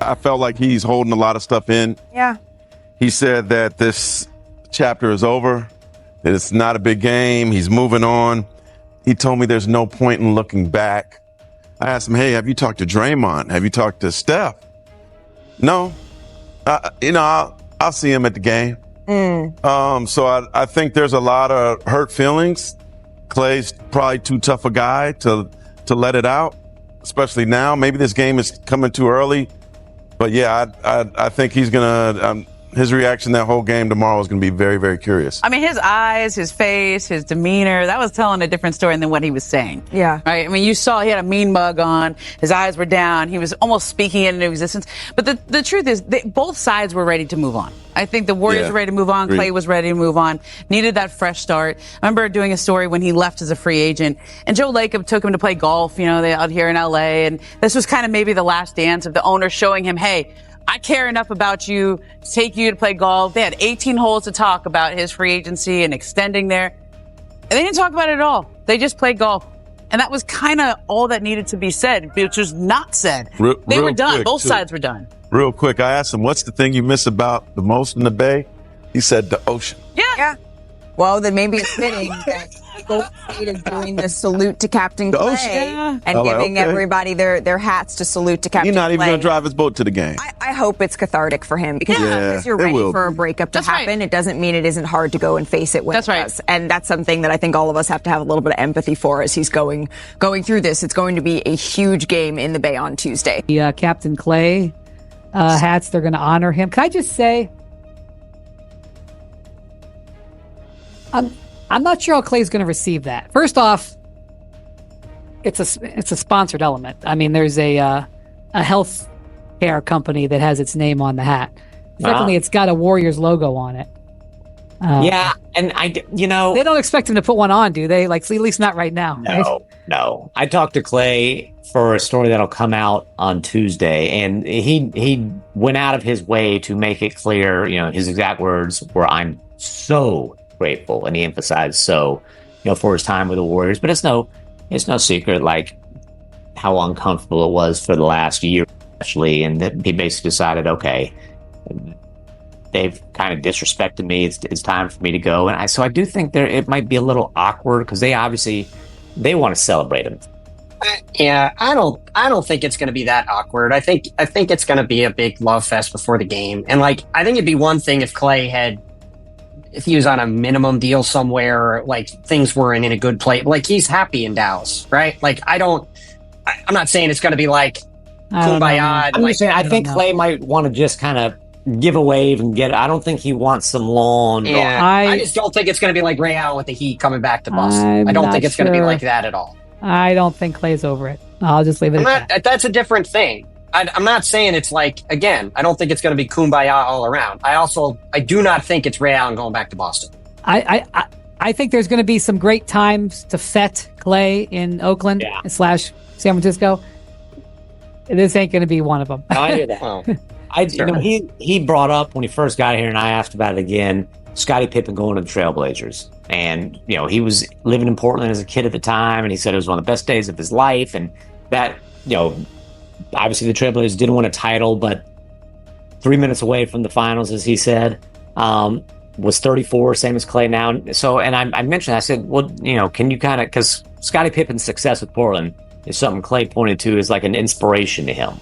I felt like he's holding a lot of stuff in. Yeah. He said that this chapter is over, that it's not a big game. He's moving on. He told me there's no point in looking back. I asked him, hey, have you talked to Draymond? Have you talked to Steph? No. I'll see him at the game. So I think there's a lot of hurt feelings. Klay's probably too tough a guy to let it out, especially now. Maybe this game is coming too early. But yeah, I think he's gonna. His reaction that whole game tomorrow is going to be very, very curious. I mean, his eyes, his face, his demeanor, that was telling a different story than what he was saying. Yeah. Right? I mean, you saw he had a mean mug on. His eyes were down. He was almost speaking it into existence. But the truth is, both sides were ready to move on. I think the Warriors were ready to move on. Agreed. Klay was ready to move on. Needed that fresh start. I remember doing a story when he left as a free agent, and Joe Lacob took him to play golf, they out here in L.A., and this was kind of maybe the last dance of the owner showing him, hey, I care enough about you to take you to play golf. They had 18 holes to talk about his free agency and extending there. And they didn't talk about it at all. They just played golf. And that was kind of all that needed to be said, which was not said. They were done. Both sides were done. Real quick, I asked him, what's the thing you miss about the most in the Bay? He said the ocean. Yeah. Well, then maybe it's fitting that Golden State is doing the salute to Captain Klay and giving everybody their hats to salute to Captain Klay. He's not even going to drive his boat to the game. I hope it's cathartic for him because you're ready for a breakup to happen. It doesn't mean it isn't hard to go and face it when it does. And that's something that I think all of us have to have a little bit of empathy for as he's going through this. It's going to be a huge game in the Bay on Tuesday. The Captain Klay hats, they're going to honor him. Can I just say, I'm not sure how Klay's going to receive that. First off, it's a sponsored element. I mean, there's a health care company that has its name on the hat. Secondly, it's got a Warriors logo on it. Yeah, and they don't expect him to put one on, do they? Like, at least not right now. No. I talked to Klay for a story that'll come out on Tuesday, and he went out of his way to make it clear. His exact words were, "I'm so grateful," and he emphasized for his time with the Warriors. But it's no secret like how uncomfortable it was for the last year, especially, and that he basically decided, okay, they've kind of disrespected me. It's time for me to go. And I do think it might be a little awkward because they want to celebrate him. Yeah, I don't think it's going to be that awkward. I think it's going to be a big love fest before the game. And I think it'd be one thing if Klay if he was on a minimum deal somewhere, like things weren't in a good place. Like he's happy in Dallas, right? I'm not saying it's going to be like kumbaya. I'm just saying, I think Klay might want to just kind of give a wave and I don't think he wants some long. Yeah, I just don't think it's going to be like Ray Allen with the Heat coming back to Boston. I don't think it's going to be like that at all. I don't think Klay's over it. I'll just leave it at that. That's a different thing. I'm not saying it's again, I don't think it's going to be kumbaya all around. I do not think it's Ray Allen going back to Boston. I think there's going to be some great times to fet Klay in Oakland / San Francisco. This ain't going to be one of them. I hear that. He brought up when he first got here, and I asked about it again, Scottie Pippen going to the Trailblazers. And, he was living in Portland as a kid at the time, and he said it was one of the best days of his life. And that, obviously the Trailblazers didn't win a title, but 3 minutes away from the finals, as he said, was 34, same as Klay now. So, and I mentioned, I said, well, can you kind of, because Scottie Pippen's success with Portland is something Klay pointed to as like an inspiration to him.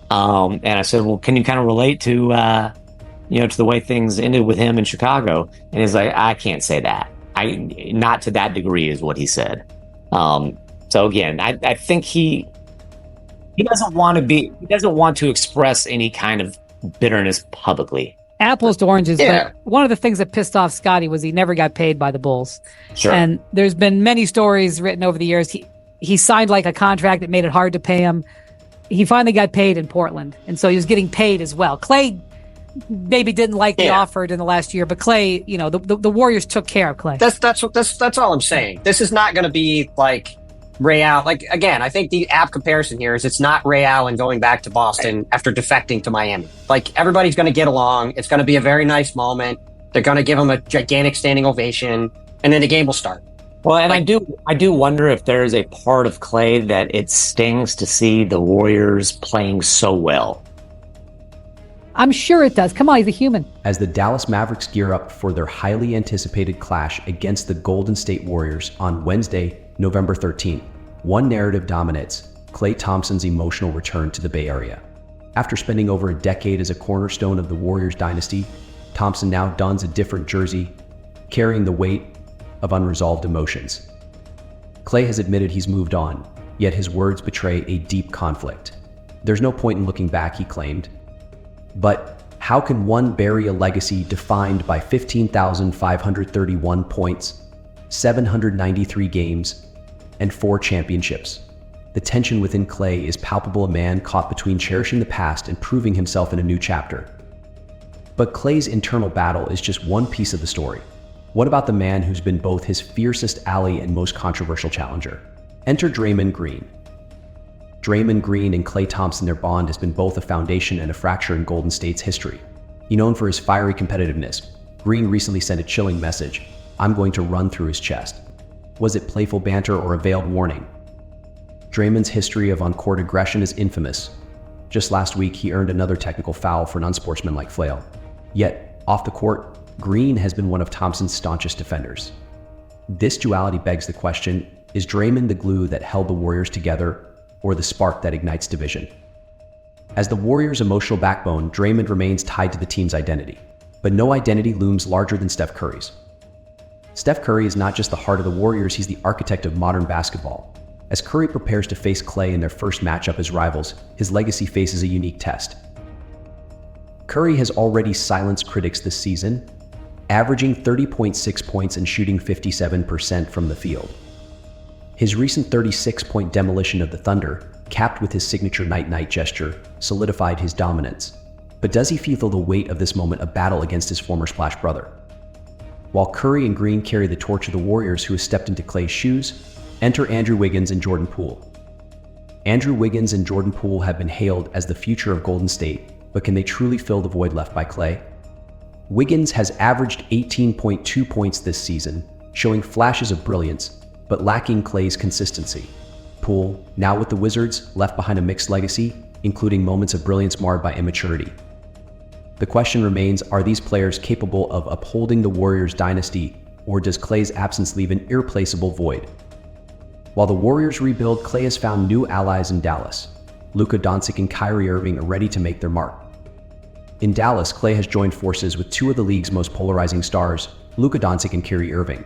And I said, well, can you kind of relate to, to the way things ended with him in Chicago? And he's like, I can't say that. Not to that degree is what he said. So again, I think he doesn't want to express any kind of bitterness publicly. Apples to oranges, but one of the things that pissed off Scottie was he never got paid by the Bulls. Sure. And there's been many stories written over the years. He signed like a contract that made it hard to pay him. He finally got paid in Portland, and so he was getting paid as well. Klay maybe didn't like the offer in the last year, but Klay, the Warriors took care of Klay. That's all I'm saying. This is not going to be like Ray Allen. Again, I think the apt comparison here is it's not Ray Allen going back to Boston after defecting to Miami. Everybody's going to get along. It's going to be a very nice moment. They're going to give him a gigantic standing ovation, and then the game will start. Well, and I do wonder if there is a part of Klay that it stings to see the Warriors playing so well. I'm sure it does. Come on, he's a human. As the Dallas Mavericks gear up for their highly anticipated clash against the Golden State Warriors on Wednesday, November 13th, one narrative dominates: Klay Thompson's emotional return to the Bay Area. After spending over a decade as a cornerstone of the Warriors dynasty, Thompson now dons a different jersey, carrying the weight of unresolved emotions. Klay has admitted he's moved on, yet his words betray a deep conflict. There's no point in looking back, he claimed. But how can one bury a legacy defined by 15,531 points, 793 games, and 4 championships? The tension within Klay is palpable, a man caught between cherishing the past and proving himself in a new chapter. But Klay's internal battle is just one piece of the story. What about the man who's been both his fiercest ally and most controversial challenger? Enter Draymond Green. Draymond Green and Klay Thompson, their bond has been both a foundation and a fracture in Golden State's history. Known for his fiery competitiveness, Green recently sent a chilling message: "I'm going to run through his chest." Was it playful banter or a veiled warning? Draymond's history of on-court aggression is infamous. Just last week, he earned another technical foul for an unsportsmanlike flail. Yet, off the court, Green has been one of Thompson's staunchest defenders. This duality begs the question: is Draymond the glue that held the Warriors together, or the spark that ignites division? As the Warriors' emotional backbone, Draymond remains tied to the team's identity. But no identity looms larger than Steph Curry's. Steph Curry is not just the heart of the Warriors, he's the architect of modern basketball. As Curry prepares to face Klay in their first matchup as rivals, his legacy faces a unique test. Curry has already silenced critics this season, averaging 30.6 points and shooting 57% from the field. His recent 36-point demolition of the Thunder, capped with his signature night-night gesture, solidified his dominance. But does he feel the weight of this moment, a battle against his former Splash brother? While Curry and Green carry the torch of the Warriors, who has stepped into Klay's shoes, enter Andrew Wiggins and Jordan Poole. Andrew Wiggins and Jordan Poole have been hailed as the future of Golden State, but can they truly fill the void left by Klay? Wiggins has averaged 18.2 points this season, showing flashes of brilliance, but lacking Klay's consistency. Poole, now with the Wizards, left behind a mixed legacy, including moments of brilliance marred by immaturity. The question remains, are these players capable of upholding the Warriors' dynasty, or does Klay's absence leave an irreplaceable void? While the Warriors rebuild, Klay has found new allies in Dallas. Luka Doncic and Kyrie Irving are ready to make their mark. In Dallas, Klay has joined forces with two of the league's most polarizing stars, Luka Doncic and Kyrie Irving.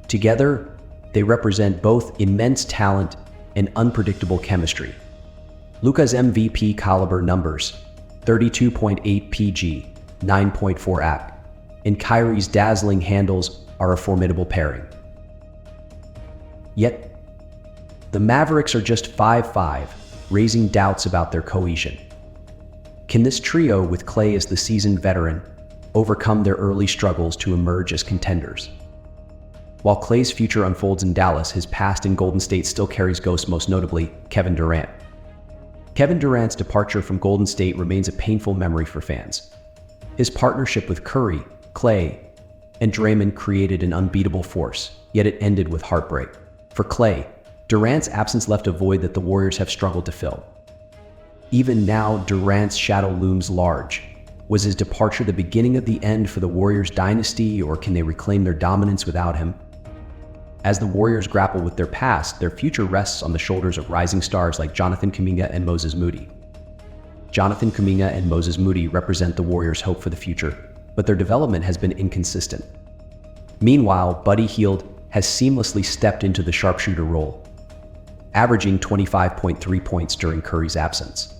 Together, they represent both immense talent and unpredictable chemistry. Luka's MVP caliber numbers, 32.8 PG, 9.4 AP, and Kyrie's dazzling handles are a formidable pairing. Yet, the Mavericks are just 5-5, raising doubts about their cohesion. Can this trio, with Klay as the seasoned veteran, overcome their early struggles to emerge as contenders? While Klay's future unfolds in Dallas, his past in Golden State still carries ghosts, most notably Kevin Durant. Kevin Durant's departure from Golden State remains a painful memory for fans. His partnership with Curry, Klay, and Draymond created an unbeatable force, yet it ended with heartbreak. For Klay, Durant's absence left a void that the Warriors have struggled to fill. Even now, Durant's shadow looms large. Was his departure the beginning of the end for the Warriors' dynasty, or can they reclaim their dominance without him? As the Warriors grapple with their past, their future rests on the shoulders of rising stars like Jonathan Kuminga and Moses Moody. Jonathan Kuminga and Moses Moody represent the Warriors' hope for the future, but their development has been inconsistent. Meanwhile, Buddy Hield has seamlessly stepped into the sharpshooter role, averaging 25.3 points during Curry's absence.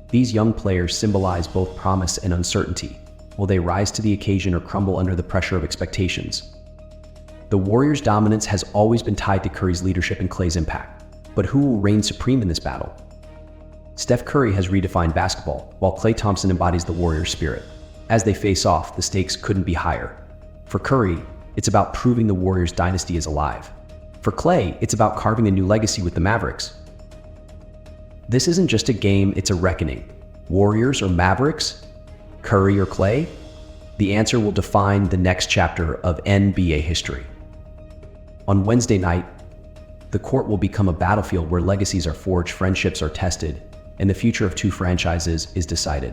These young players symbolize both promise and uncertainty. Will they rise to the occasion or crumble under the pressure of expectations? The Warriors' dominance has always been tied to Curry's leadership and Klay's impact. But who will reign supreme in this battle? Steph Curry has redefined basketball, while Klay Thompson embodies the Warriors' spirit. As they face off, the stakes couldn't be higher. For Curry, it's about proving the Warriors' dynasty is alive. For Klay, it's about carving a new legacy with the Mavericks. This isn't just a game, it's a reckoning. Warriors or Mavericks? Curry or Klay? The answer will define the next chapter of NBA history. On Wednesday night, the court will become a battlefield where legacies are forged, friendships are tested, and the future of two franchises is decided.